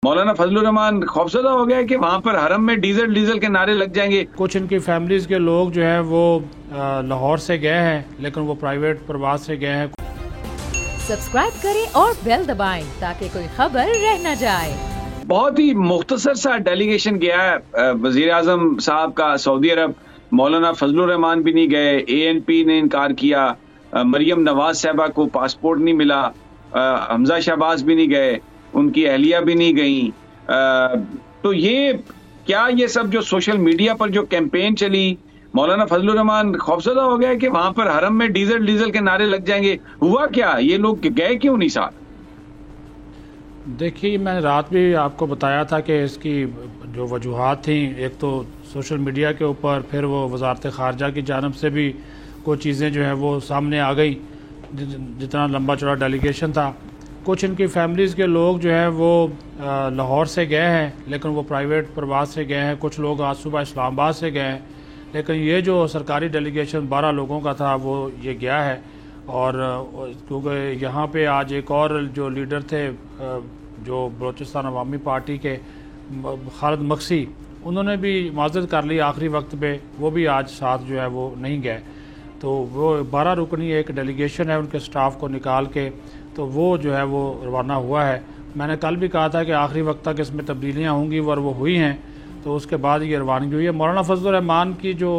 मौलाना फजलुर रहमान खौफजदा हो गया कि वहां पर हरम में डीजल डीजल के नारे लग जाएंगे। कुछ इनकी फैमिलीज के लोग जो है वो लाहौर से गए हैं, लेकिन वो प्राइवेट प्रवास से गए हैं। सब्सक्राइब करें और बेल दबाएं ताकि कोई खबर रह न जाए। बहुत ही मुख्तसर सा डेलीगेशन गया है वजीर आजम साहब का सऊदी अरब। मौलाना फजलुर रहमान भी नहीं गए, ANP ने इनकार किया, मरियम नवाज साहबा को पासपोर्ट नहीं मिला, हमजा शहबाज भी नहीं गए, उनकी अहलिया भी नहीं गई। तो ये क्या, ये सब जो सोशल मीडिया पर जो कैंपेन चली, मौलाना फजलुर रहमान खौफजदा हो गया कि वहां पर हरम में डीजल डीजल के नारे लग जाएंगे। हुआ क्या, ये लोग गए क्यों नहीं साथ? देखिए, मैंने रात भी आपको बताया था कि इसकी जो वजूहात थी, एक तो सोशल मीडिया के ऊपर, फिर वो वजारत ख़ारजा की जानब से भी कुछ चीज़ें जो है वो सामने आ गई। जितना लंबा चौड़ा डेलीगेशन था, कुछ इनकी फैमिलीज़ के लोग जो है वो लाहौर से गए हैं, लेकिन वो प्राइवेट प्रवास से गए हैं। कुछ लोग आज सुबह इस्लामाबाद से गए हैं, लेकिन ये जो सरकारी डेलीगेशन 12 लोगों का था वो ये गया है। और क्योंकि यहाँ पे आज एक और जो लीडर थे जो बलोचिस्तान अवामी पार्टी के खालिद मक्सी, उन्होंने भी माजरत कर ली आखिरी वक्त पे, वो भी आज साथ जो है वो नहीं गए। तो वो 12 रुकनी एक डेलीगेशन है, उनके स्टाफ को निकाल के तो वो जो है वो रवाना हुआ है। मैंने कल भी कहा था कि आखिरी वक्त तक इसमें तब्दीलियाँ होंगी, और वो हुई हैं। तो उसके बाद ये रवानगी हुई है। मौलाना फजलुर रहमान की जो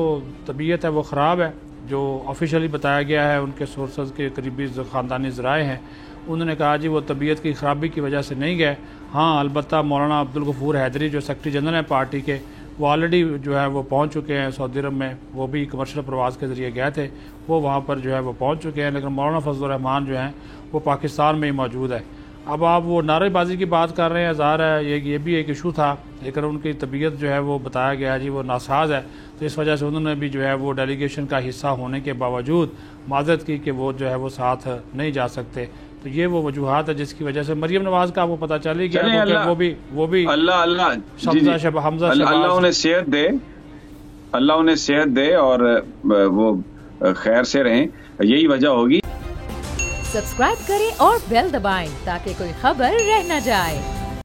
तबीयत है वो ख़राब है, जो ऑफिशियली बताया गया है। उनके सोर्सेज के करीबी ख़ानदानी ज़राए हैं, उन्होंने कहा जी वो तबीयत की ख़राबी की वजह से नहीं गए। हाँ, अलबत्ता मौलाना अब्दुल गफूर हैदरी जो सेक्रेटरी जनरल हैं पार्टी के, वो ऑलरेडी जो है वो पहुँच चुके हैं सऊदी अरब में। वो भी कमर्शियल प्रवास के ज़रिए गए थे, वो वहाँ पर जो है वो पहुँच चुके हैं। लेकिन मौलाना फजलुर रहमान जो हैं वो पाकिस्तान में ही मौजूद है। अब आप वो नारेबाजी की बात कर रहे हैं, ज़ाहिर है ये भी एक इशू था, लेकिन उनकी तबीयत जो है वो बताया गया जी वो नासाज है। तो इस वजह से उन्होंने भी जो है वो डेलीगेशन का हिस्सा होने के बावजूद माजरत की कि वो जो है वो साथ नहीं जा सकते। तो ये वो वजूहात है जिसकी वजह से मरियम नवाज का वो पता चल ही गया। वो भी अल्लाह उन्हें सेहत दे, अल्लाह उन्हें सेहत दे और वो खैर से रहें, यही वजह होगी। सब्सक्राइब करें और बेल दबाएं ताकि कोई खबर रह न जाए।